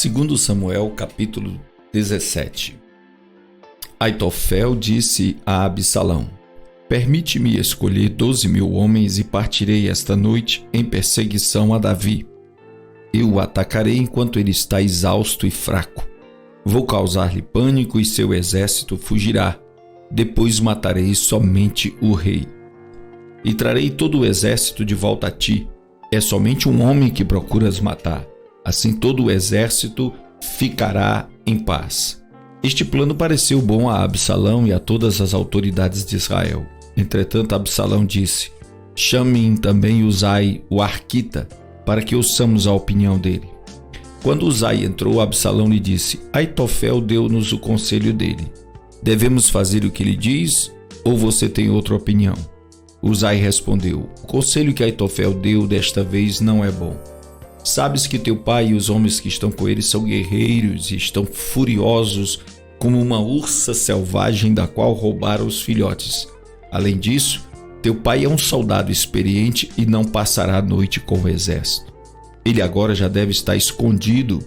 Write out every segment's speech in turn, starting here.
Segundo Samuel, capítulo 17. Aitofel disse a Absalão: permite-me escolher 12.000 homens e partirei esta noite em perseguição a Davi. Eu o atacarei enquanto ele está exausto e fraco. Vou causar-lhe pânico e seu exército fugirá. Depois matarei somente o rei. E trarei todo o exército de volta a ti. É somente um homem que procuras matar. Assim todo o exército ficará em paz. Este plano pareceu bom a Absalão e a todas as autoridades de Israel. Entretanto, Absalão disse: chamem também Uzai, o arquita, para que ouçamos a opinião dele. Quando Uzai entrou, Absalão lhe disse: Aitofel deu-nos o conselho dele. Devemos fazer o que ele diz, ou você tem outra opinião? Uzai respondeu: o conselho que Aitofel deu desta vez não é bom. Sabes que teu pai e os homens que estão com ele são guerreiros e estão furiosos como uma ursa selvagem da qual roubaram os filhotes. Além disso, teu pai é um soldado experiente e não passará a noite com o exército. Ele agora já deve estar escondido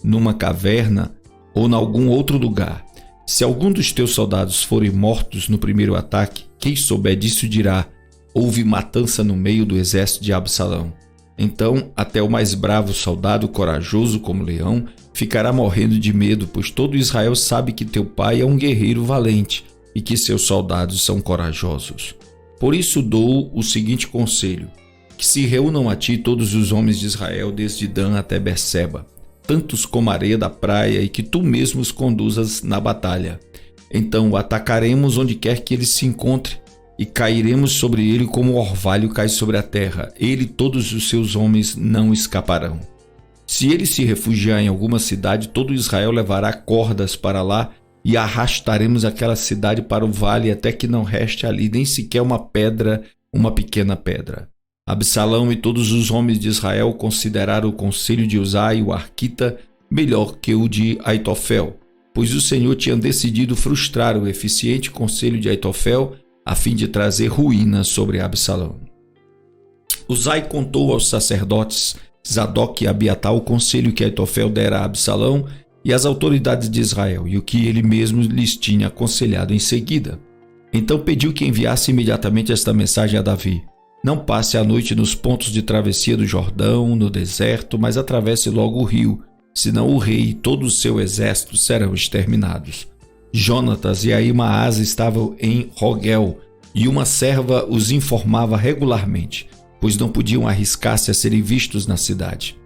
numa caverna ou em algum outro lugar. Se algum dos teus soldados forem mortos no primeiro ataque, quem souber disso dirá: houve matança no meio do exército de Absalão. Então até o mais bravo soldado, corajoso como leão, ficará morrendo de medo, pois todo Israel sabe que teu pai é um guerreiro valente e que seus soldados são corajosos. Por isso dou o seguinte conselho: que se reúnam a ti todos os homens de Israel, desde Dan até Berseba, tantos como a areia da praia, e que tu mesmo os conduzas na batalha. Então o atacaremos onde quer que ele se encontre, e cairemos sobre ele como o orvalho cai sobre a terra. Ele e todos os seus homens não escaparão. Se ele se refugiar em alguma cidade, todo Israel levará cordas para lá, e arrastaremos aquela cidade para o vale até que não reste ali nem sequer uma pedra, uma pequena pedra. Absalão e todos os homens de Israel consideraram o conselho de Uzai, o arquita, melhor que o de Aitofel, pois o Senhor tinha decidido frustrar o eficiente conselho de Aitofel a fim de trazer ruína sobre Absalão. Uzai contou aos sacerdotes Zadok e Abiatar o conselho que Aitofel dera a Absalão e às autoridades de Israel, e o que ele mesmo lhes tinha aconselhado em seguida. Então pediu que enviasse imediatamente esta mensagem a Davi: não passe a noite nos pontos de travessia do Jordão, no deserto, mas atravesse logo o rio, senão o rei e todo o seu exército serão exterminados. Jonatas e Ahimaás estavam em Rogel, e uma serva os informava regularmente, pois não podiam arriscar-se a serem vistos na cidade.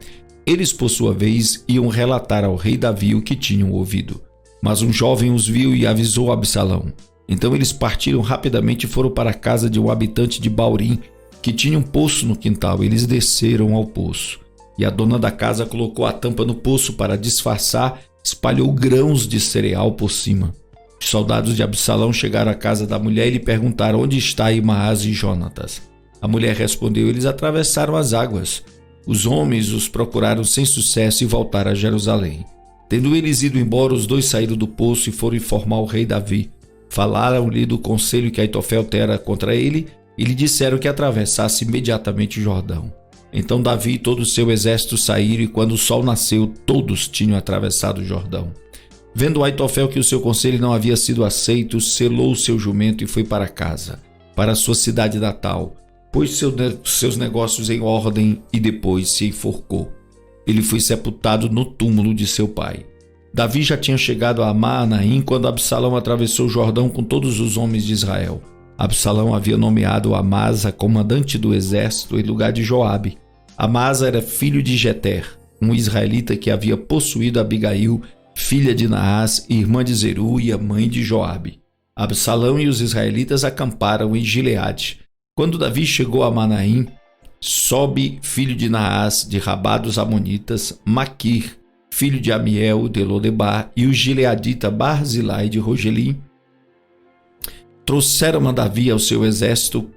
Eles, por sua vez, iam relatar ao rei Davi o que tinham ouvido. Mas um jovem os viu e avisou Absalão. Então eles partiram rapidamente e foram para a casa de um habitante de Baurim, que tinha um poço no quintal. Eles desceram ao poço, e a dona da casa colocou a tampa no poço para disfarçar, espalhou grãos de cereal por cima. Os soldados de Absalão chegaram à casa da mulher e lhe perguntaram onde está Ahimaás e Jonatas. A mulher respondeu: eles atravessaram as águas. Os homens os procuraram sem sucesso e voltaram a Jerusalém. Tendo eles ido embora, os dois saíram do poço e foram informar o rei Davi. Falaram-lhe do conselho que Aitofel dera contra ele e lhe disseram que atravessasse imediatamente o Jordão. Então Davi e todo o seu exército saíram, e quando o sol nasceu, todos tinham atravessado o Jordão. Vendo Aitofel que o seu conselho não havia sido aceito, selou o seu jumento e foi para casa, para a sua cidade natal, pôs seus negócios em ordem e depois se enforcou. Ele foi sepultado no túmulo de seu pai. Davi já tinha chegado a Maanaim quando Absalão atravessou o Jordão com todos os homens de Israel. Absalão havia nomeado Amasa comandante do exército em lugar de Joabe. Amasa era filho de Jeter, um israelita que havia possuído Abigail, filha de Naás, irmã de Zeruia, mãe de Joabe. Absalão e os israelitas acamparam em Gileade. Quando Davi chegou a Maanaim, Sobe, filho de Naás, de Rabá dos Amonitas, Maquir, filho de Amiel, de Lodebar, e o gileadita Barzilai de Rogelim, trouxeram a Davi ao seu exército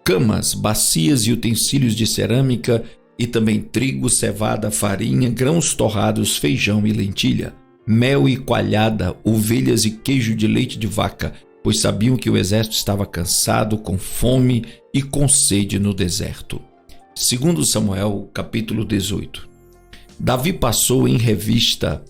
camas, bacias e utensílios de cerâmica, e também trigo, cevada, farinha, grãos torrados, feijão e lentilha, mel e coalhada, ovelhas e queijo de leite de vaca, pois sabiam que o exército estava cansado, com fome e com sede no deserto. Segundo Samuel, capítulo 18. Davi passou em revista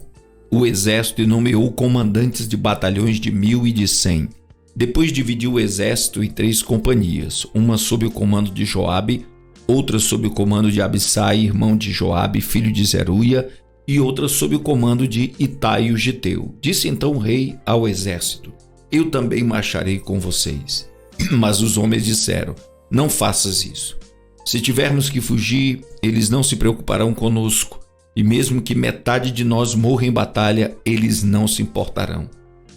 o exército e nomeou comandantes de batalhões de 1.000 e de 100. Depois dividiu o exército em 3 companhias, uma sob o comando de Joabe, outra sob o comando de Abissai, irmão de Joabe, filho de Zeruia, e outra sob o comando de Itai o Giteu. Disse então o rei ao exército: eu também marcharei com vocês. Mas os homens disseram: não faças isso. Se tivermos que fugir, eles não se preocuparão conosco, e mesmo que metade de nós morra em batalha, eles não se importarão.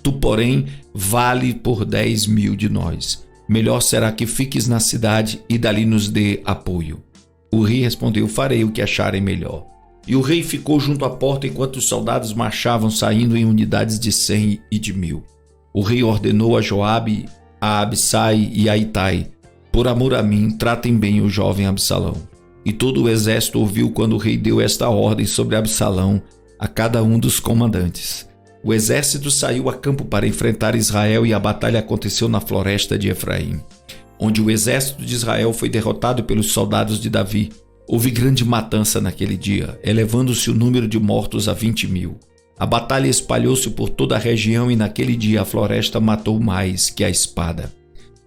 Tu, porém, vale por 10.000 de nós. Melhor será que fiques na cidade e dali nos dê apoio. O rei respondeu: farei o que acharem melhor. E o rei ficou junto à porta enquanto os soldados marchavam saindo em unidades de 100 e de 1.000. O rei ordenou a Joabe, a Abissai e a Itai: por amor a mim, tratem bem o jovem Absalão. E todo o exército ouviu quando o rei deu esta ordem sobre Absalão a cada um dos comandantes. O exército saiu a campo para enfrentar Israel e a batalha aconteceu na floresta de Efraim, onde o exército de Israel foi derrotado pelos soldados de Davi. Houve grande matança naquele dia, elevando-se o número de mortos a 20.000. A batalha espalhou-se por toda a região e naquele dia a floresta matou mais que a espada.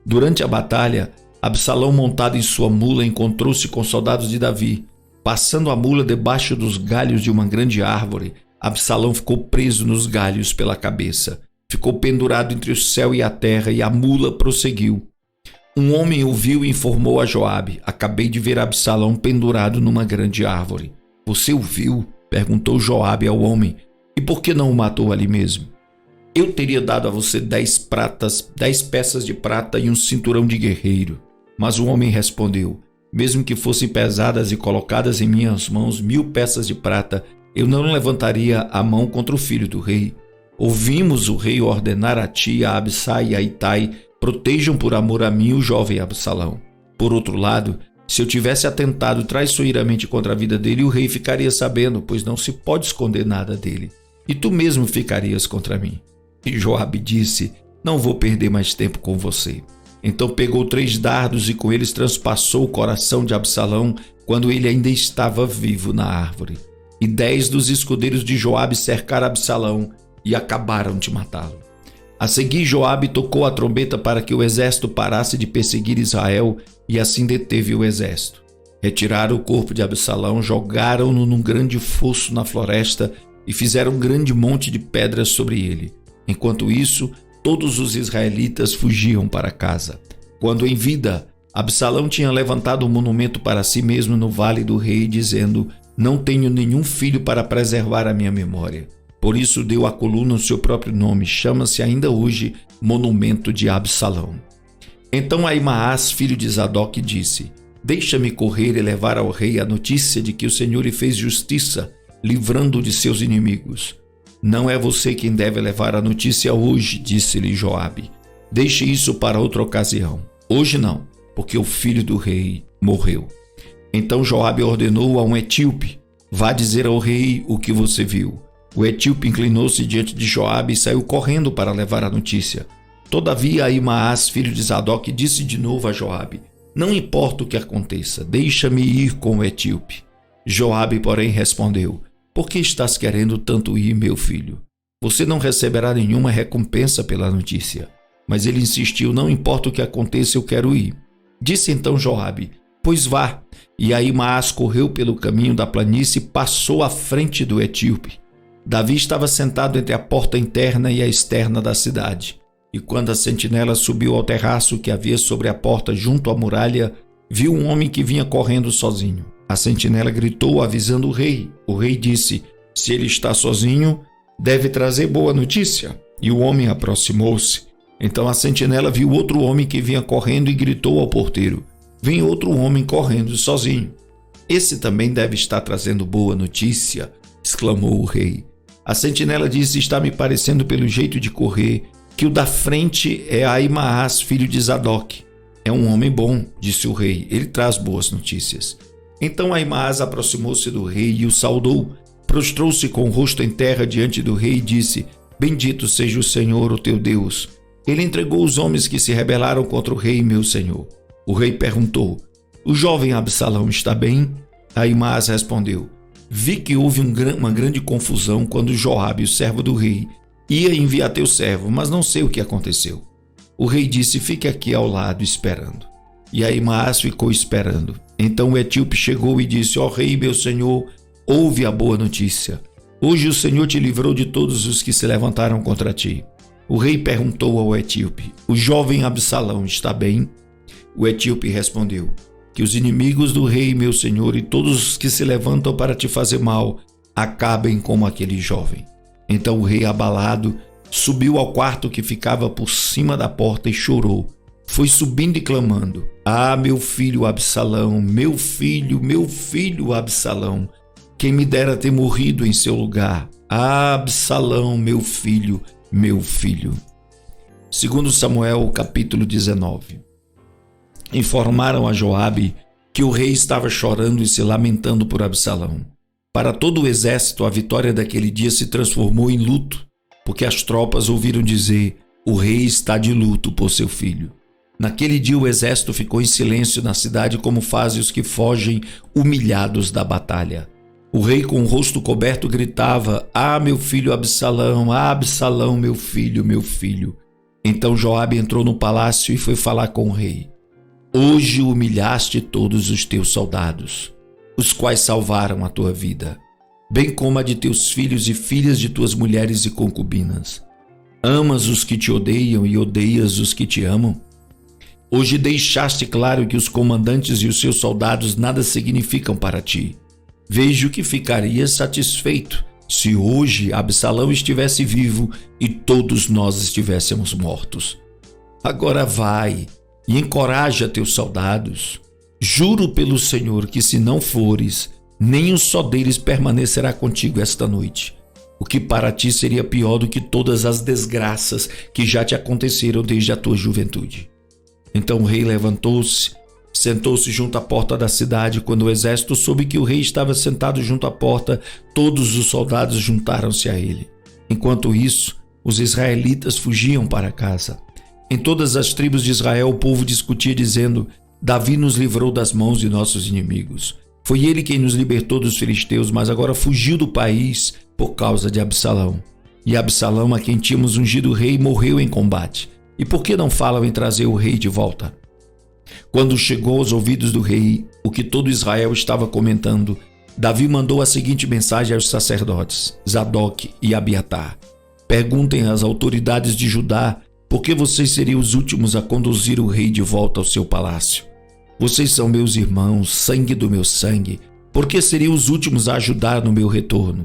Durante a batalha, Absalão, montado em sua mula, encontrou-se com soldados de Davi. Passando a mula debaixo dos galhos de uma grande árvore, Absalão ficou preso nos galhos pela cabeça. Ficou pendurado entre o céu e a terra e a mula prosseguiu. Um homem o viu e informou a Joabe: acabei de ver Absalão pendurado numa grande árvore. Você o viu? Perguntou Joabe ao homem. E por que não o matou ali mesmo? Eu teria dado a você 10 peças de prata e um cinturão de guerreiro. Mas o homem respondeu: mesmo que fossem pesadas e colocadas em minhas mãos 1.000 peças de prata, eu não levantaria a mão contra o filho do rei. Ouvimos o rei ordenar a ti, a Abissai e a Itai: protejam por amor a mim o jovem Absalão. Por outro lado, se eu tivesse atentado traiçoeiramente contra a vida dele, o rei ficaria sabendo, pois não se pode esconder nada dele. E tu mesmo ficarias contra mim. E Joabe disse: não vou perder mais tempo com você. Então pegou 3 dardos e com eles transpassou o coração de Absalão quando ele ainda estava vivo na árvore. E 10 dos escudeiros de Joabe cercaram Absalão e acabaram de matá-lo. A seguir, Joabe tocou a trombeta para que o exército parasse de perseguir Israel e assim deteve o exército. Retiraram o corpo de Absalão, jogaram-no num grande fosso na floresta e fizeram um grande monte de pedras sobre ele. Enquanto isso, todos os israelitas fugiam para casa. Quando em vida, Absalão tinha levantado um monumento para si mesmo no Vale do Rei, dizendo: não tenho nenhum filho para preservar a minha memória. Por isso deu à coluna o seu próprio nome, chama-se ainda hoje Monumento de Absalão. Então Ahimaás, filho de Zadok, disse: deixa-me correr e levar ao rei a notícia de que o Senhor lhe fez justiça, livrando-o de seus inimigos. Não é você quem deve levar a notícia hoje, disse-lhe Joabe. Deixe isso para outra ocasião. Hoje não, porque o filho do rei morreu. Então Joabe ordenou a um etíope: vá dizer ao rei o que você viu. O etíope inclinou-se diante de Joabe e saiu correndo para levar a notícia. Todavia Ahimaás, filho de Zadok, disse de novo a Joabe: não importa o que aconteça, deixa-me ir com o etíope. Joabe, porém, respondeu: por que estás querendo tanto ir, meu filho? Você não receberá nenhuma recompensa pela notícia. Mas ele insistiu: não importa o que aconteça, eu quero ir. Disse então Joabe: pois vá. E Ahimaás correu pelo caminho da planície e passou à frente do etíope. Davi estava sentado entre a porta interna e a externa da cidade. E quando a sentinela subiu ao terraço que havia sobre a porta junto à muralha, viu um homem que vinha correndo sozinho. A sentinela gritou, avisando o rei. O rei disse: se ele está sozinho, deve trazer boa notícia. E o homem aproximou-se. Então a sentinela viu outro homem que vinha correndo e gritou ao porteiro: vem outro homem correndo sozinho. Esse também deve estar trazendo boa notícia, exclamou o rei. A sentinela disse: está me parecendo pelo jeito de correr que o da frente é Ahimaás, filho de Zadok. É um homem bom, disse o rei, ele traz boas notícias. Então Ahimaás aproximou-se do rei e o saudou, prostrou-se com o rosto em terra diante do rei e disse: bendito seja o Senhor, o teu Deus. Ele entregou os homens que se rebelaram contra o rei, meu senhor. O rei perguntou: o jovem Absalão está bem? Ahimaás respondeu: Vi que houve uma grande confusão quando Joabe, o servo do rei, ia enviar teu servo, mas não sei o que aconteceu. O rei disse: fique aqui ao lado esperando. E Ahimaas ficou esperando. Então o etíope chegou e disse: ó rei, meu senhor, ouve a boa notícia. Hoje o Senhor te livrou de todos os que se levantaram contra ti. O rei perguntou ao etíope: o jovem Absalão está bem? O etíope respondeu: que os inimigos do rei, meu senhor, e todos os que se levantam para te fazer mal, acabem como aquele jovem. Então o rei, abalado, subiu ao quarto que ficava por cima da porta e chorou. Foi subindo e clamando: ah, meu filho Absalão, meu filho Absalão, quem me dera ter morrido em seu lugar. Ah, Absalão, meu filho. 2 Samuel, capítulo 19. Informaram a Joabe que o rei estava chorando e se lamentando por Absalão. Para todo o exército, a vitória daquele dia se transformou em luto, porque as tropas ouviram dizer: o rei está de luto por seu filho. Naquele dia o exército ficou em silêncio na cidade, como fazem os que fogem humilhados da batalha. O rei, com o rosto coberto, gritava: ah, meu filho Absalão, ah, Absalão, meu filho. Então Joabe entrou no palácio e foi falar com o rei: hoje humilhaste todos os teus soldados, os quais salvaram a tua vida, bem como a de teus filhos e filhas de tuas mulheres e concubinas. Amas os que te odeiam e odeias os que te amam? Hoje deixaste claro que os comandantes e os seus soldados nada significam para ti. Vejo que ficarias satisfeito se hoje Absalão estivesse vivo e todos nós estivéssemos mortos. Agora vai e encoraja teus soldados. Juro pelo Senhor que, se não fores, nem um só deles permanecerá contigo esta noite, o que para ti seria pior do que todas as desgraças que já te aconteceram desde a tua juventude. Então o rei levantou-se, sentou-se junto à porta da cidade. Quando o exército soube que o rei estava sentado junto à porta, todos os soldados juntaram-se a ele. Enquanto isso, os israelitas fugiam para casa. Em todas as tribos de Israel, o povo discutia, dizendo: Davi nos livrou das mãos de nossos inimigos. Foi ele quem nos libertou dos filisteus, mas agora fugiu do país por causa de Absalão. E Absalão, a quem tínhamos ungido rei, morreu em combate. E por que não falam em trazer o rei de volta? Quando chegou aos ouvidos do rei o que todo Israel estava comentando, Davi mandou a seguinte mensagem aos sacerdotes, Zadok e Abiatar: perguntem às autoridades de Judá por que vocês seriam os últimos a conduzir o rei de volta ao seu palácio. Vocês são meus irmãos, sangue do meu sangue, por que seriam os últimos a ajudar no meu retorno?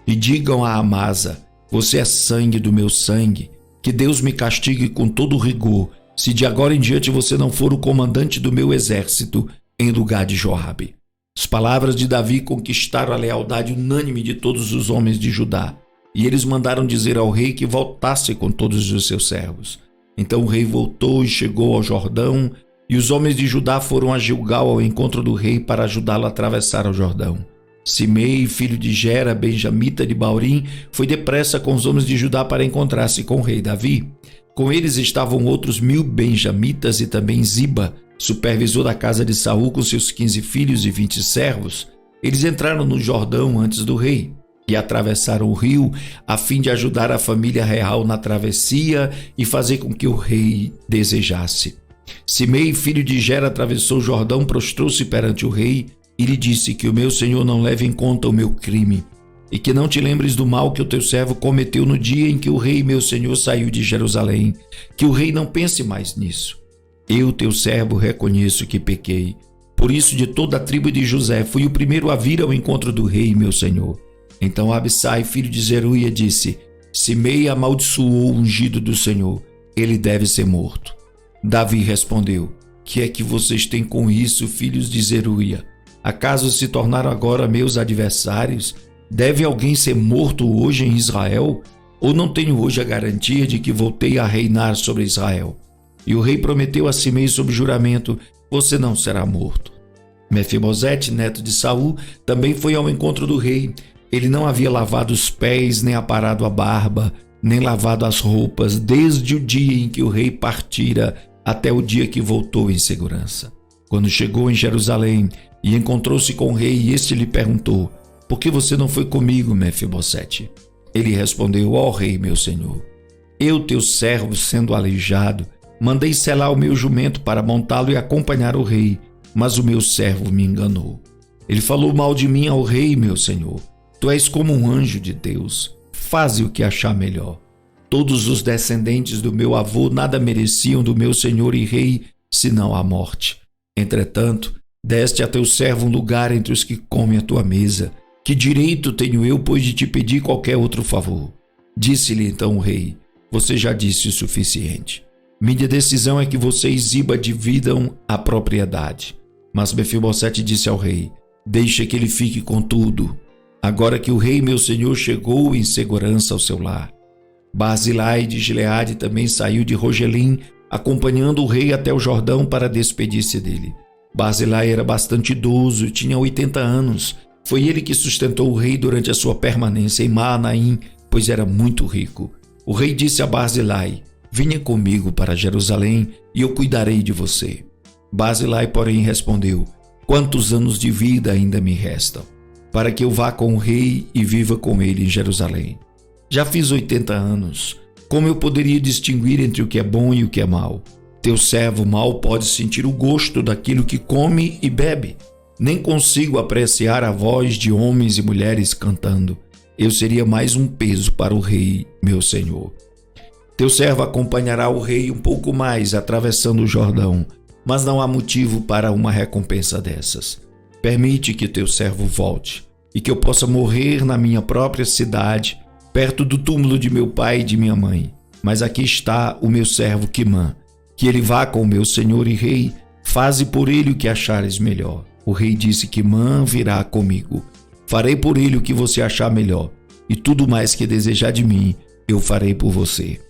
E digam a Amasa: você é sangue do meu sangue, que Deus me castigue com todo rigor, se de agora em diante você não for o comandante do meu exército em lugar de Joabe. As palavras de Davi conquistaram a lealdade unânime de todos os homens de Judá, e eles mandaram dizer ao rei que voltasse com todos os seus servos. Então o rei voltou e chegou ao Jordão, e os homens de Judá foram a Gilgal ao encontro do rei para ajudá-lo a atravessar o Jordão. Simei, filho de Gera, benjamita de Baurim, foi depressa com os homens de Judá para encontrar-se com o rei Davi. Com eles estavam outros 1000 benjamitas e também Ziba, supervisor da casa de Saul, com seus 15 filhos e 20 servos. Eles entraram no Jordão antes do rei e atravessaram o rio a fim de ajudar a família real na travessia e fazer com que o rei desejasse. Simei, filho de Gera, atravessou o Jordão, prostrou-se perante o rei e lhe disse: que o meu senhor não leve em conta o meu crime e que não te lembres do mal que o teu servo cometeu no dia em que o rei meu senhor saiu de Jerusalém, que o rei não pense mais nisso. Eu, teu servo, reconheço que pequei. Por isso, de toda a tribo de José, fui o primeiro a vir ao encontro do rei meu senhor. Então Abissai, filho de Zeruia, disse: Simei amaldiçoou o ungido do Senhor, ele deve ser morto. Davi respondeu: que é que vocês têm com isso, filhos de Zeruia? Acaso se tornaram agora meus adversários? Deve alguém ser morto hoje em Israel? Ou não tenho hoje a garantia de que voltei a reinar sobre Israel? E o rei prometeu a Simei sob juramento: você não será morto. Mefibosete, neto de Saul, também foi ao encontro do rei. Ele não havia lavado os pés, nem aparado a barba, nem lavado as roupas, desde o dia em que o rei partira até o dia que voltou em segurança. Quando chegou em Jerusalém e encontrou-se com o rei, este lhe perguntou: por que você não foi comigo, Mefibosete? Ele respondeu: ó rei, meu senhor, eu, teu servo, sendo aleijado, mandei selar o meu jumento para montá-lo e acompanhar o rei, mas o meu servo me enganou. Ele falou mal de mim ao rei, meu senhor. Tu és como um anjo de Deus. Faze o que achar melhor. Todos os descendentes do meu avô nada mereciam do meu senhor e rei, senão a morte. Entretanto, deste a teu servo um lugar entre os que comem a tua mesa. Que direito tenho eu, pois, de te pedir qualquer outro favor? Disse-lhe então o rei: você já disse o suficiente. Minha decisão é que vocês Ziba dividam a propriedade. Mas Mefibosete disse ao rei: deixa que ele fique com tudo, agora que o rei meu senhor chegou em segurança ao seu lar. Barzilai de Gileade também saiu de Rogelim, acompanhando o rei até o Jordão para despedir-se dele. Barzilai era bastante idoso, tinha 80 anos. Foi ele que sustentou o rei durante a sua permanência em Maanaim, pois era muito rico. O rei disse a Barzilai: venha comigo para Jerusalém e eu cuidarei de você. Barzilai, porém, respondeu: quantos anos de vida ainda me restam, para que eu vá com o rei e viva com ele em Jerusalém? Já fiz 80 anos. Como eu poderia distinguir entre o que é bom e o que é mal? Teu servo mal pode sentir o gosto daquilo que come e bebe. Nem consigo apreciar a voz de homens e mulheres cantando. Eu seria mais um peso para o rei, meu senhor. Teu servo acompanhará o rei um pouco mais, atravessando o Jordão, mas não há motivo para uma recompensa dessas. Permite que teu servo volte, e que eu possa morrer na minha própria cidade, perto do túmulo de meu pai e de minha mãe. Mas aqui está o meu servo Quimã, que ele vá com o meu senhor e rei, faze por ele o que achares melhor. O rei disse: Quimã virá comigo. Farei por ele o que você achar melhor, e tudo mais que desejar de mim, eu farei por você.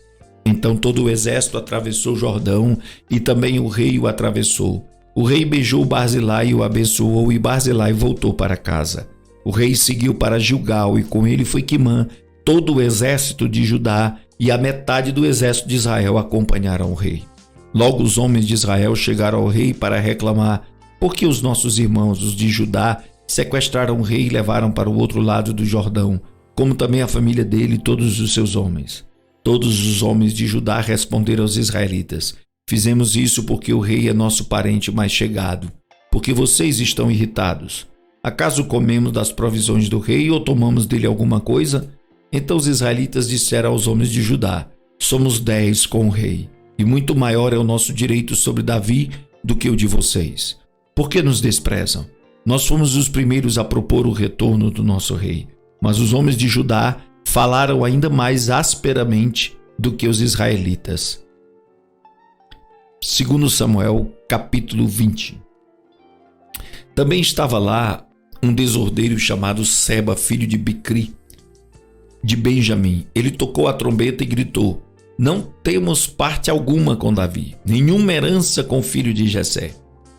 Então todo o exército atravessou o Jordão, e também o rei o atravessou. O rei beijou Barzilai e o abençoou, e Barzilai voltou para casa. O rei seguiu para Gilgal, e com ele foi Quimã, todo o exército de Judá e a metade do exército de Israel acompanharam o rei. Logo os homens de Israel chegaram ao rei para reclamar: por que os nossos irmãos, os de Judá, sequestraram o rei e levaram para o outro lado do Jordão, como também a família dele e todos os seus homens? Todos os homens de Judá responderam aos israelitas: fizemos isso porque o rei é nosso parente mais chegado. Porque vocês estão irritados? Acaso comemos das provisões do rei ou tomamos dele alguma coisa? Então os israelitas disseram aos homens de Judá: somos 10 com o rei, e muito maior é o nosso direito sobre Davi do que o de vocês. Por que nos desprezam? Nós fomos os primeiros a propor o retorno do nosso rei. Mas os homens de Judá falaram ainda mais asperamente do que os israelitas. 2 Samuel, capítulo 20. Também estava lá um desordeiro chamado Seba, filho de Bicri, de Benjamim. Ele tocou a trombeta e gritou: não temos parte alguma com Davi, nenhuma herança com o filho de Jessé.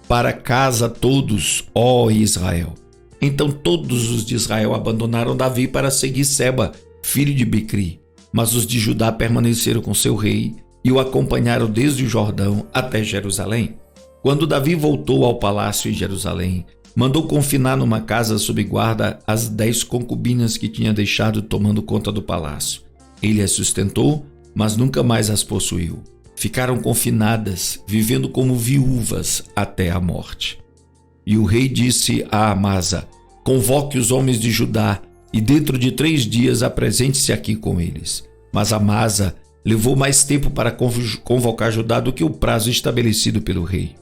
Para casa todos, ó Israel. Então todos os de Israel abandonaram Davi para seguir Seba, filho de Bicri. Mas os de Judá permaneceram com seu rei e o acompanharam desde o Jordão até Jerusalém. Quando Davi voltou ao palácio em Jerusalém, mandou confinar numa casa sob guarda as 10 concubinas que tinha deixado tomando conta do palácio. Ele as sustentou, mas nunca mais as possuiu. Ficaram confinadas, vivendo como viúvas até a morte. E o rei disse a Amasa: convoque os homens de Judá e dentro de 3 dias apresente-se aqui com eles. Mas Amasa levou mais tempo para convocar Judá do que o prazo estabelecido pelo rei.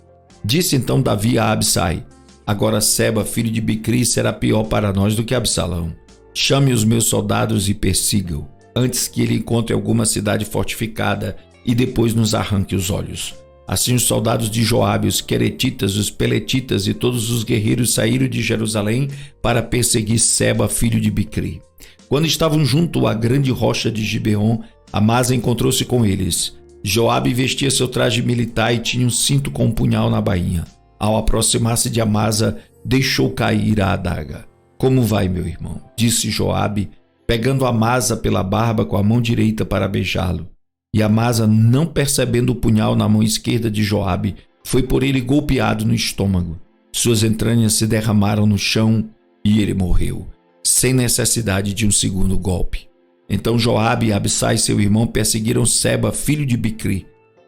Disse então Davi a Abisai: agora Seba, filho de Bicri, será pior para nós do que Absalão. Chame os meus soldados e persiga-o, antes que ele encontre alguma cidade fortificada e depois nos arranque os olhos. Assim os soldados de Joabe, os queretitas, os peletitas e todos os guerreiros saíram de Jerusalém para perseguir Seba, filho de Bicri. Quando estavam junto à grande rocha de Gibeon, Amasa encontrou-se com eles. Joabe vestia seu traje militar e tinha um cinto com um punhal na bainha. Ao aproximar-se de Amasa, deixou cair a adaga. Como vai, meu irmão? Disse Joabe, pegando Amasa pela barba com a mão direita para beijá-lo. E Amasa, não percebendo o punhal na mão esquerda de Joabe, foi por ele golpeado no estômago. Suas entranhas se derramaram no chão e ele morreu. sem necessidade de um segundo golpe. Então Joabe e Abissai, seu irmão, perseguiram Seba, filho de Bicri.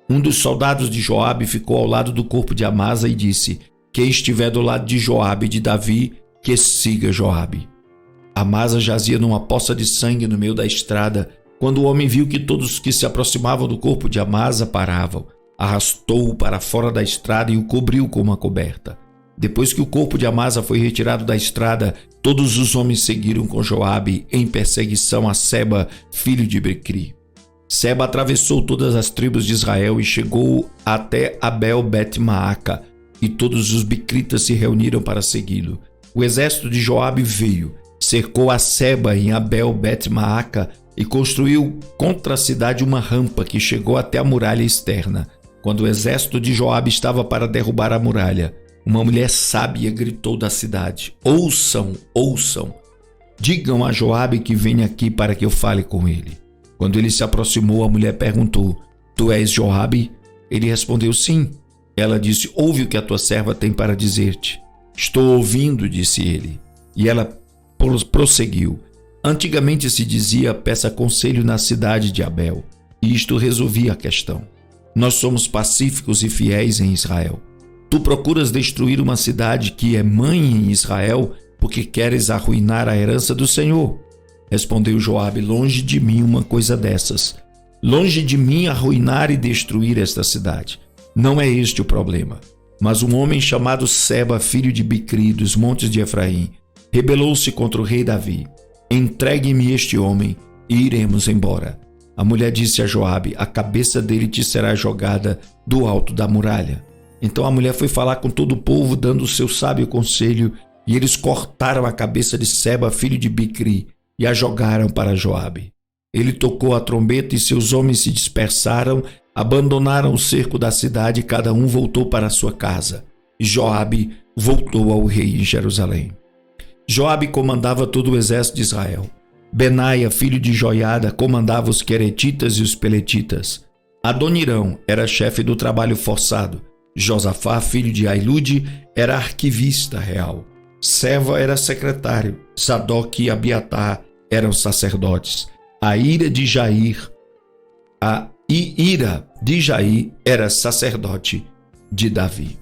Um dos soldados de Joabe ficou ao lado do corpo de Amasa e disse: quem estiver do lado de Joabe e de Davi, que siga Joabe. Amasa jazia numa poça de sangue no meio da estrada. Quando o homem viu que todos que se aproximavam do corpo de Amasa paravam, arrastou-o para fora da estrada e o cobriu com uma coberta. Depois que o corpo de Amasa foi retirado da estrada, todos os homens seguiram com Joabe em perseguição a Seba, filho de Bicri. Seba atravessou todas as tribos de Israel e chegou até Abel-Bet-Maaca, e todos os bicritas se reuniram para segui-lo. O exército de Joabe veio, cercou a Seba em Abel-Bet-Maaca e construiu contra a cidade uma rampa que chegou até a muralha externa. Quando o exército de Joabe estava para derrubar a muralha, uma mulher sábia gritou da cidade: ouçam, ouçam, digam a Joabe que venha aqui para que eu fale com ele. Quando ele se aproximou, a mulher perguntou: tu és Joabe? Ele respondeu: sim. Ela disse: ouve o que a tua serva tem para dizer-te. Estou ouvindo, disse ele. E ela prosseguiu: antigamente se dizia, peça conselho na cidade de Abel, e isto resolvia a questão. Nós somos pacíficos e fiéis em Israel. Tu procuras destruir uma cidade que é mãe em Israel, porque queres arruinar a herança do Senhor. Respondeu Joabe: longe de mim uma coisa dessas. Longe de mim arruinar e destruir esta cidade. Não é este o problema. Mas um homem chamado Seba, filho de Bicri, dos montes de Efraim, rebelou-se contra o rei Davi. Entregue-me este homem e iremos embora. A mulher disse a Joabe: a cabeça dele te será jogada do alto da muralha. Então a mulher foi falar com todo o povo, dando o seu sábio conselho, e eles cortaram a cabeça de Seba, filho de Bicri, e a jogaram para Joabe. Ele tocou a trombeta e seus homens se dispersaram, abandonaram o cerco da cidade e cada um voltou para sua casa. E Joabe voltou ao rei em Jerusalém. Joabe comandava todo o exército de Israel. Benaia, filho de Joiada, comandava os queretitas e os peletitas. Adonirão era chefe do trabalho forçado. Josafá, filho de Ailude, era arquivista real. Seva era secretário. Sadoque e Abiatar eram sacerdotes. A ira de Jair era sacerdote de Davi.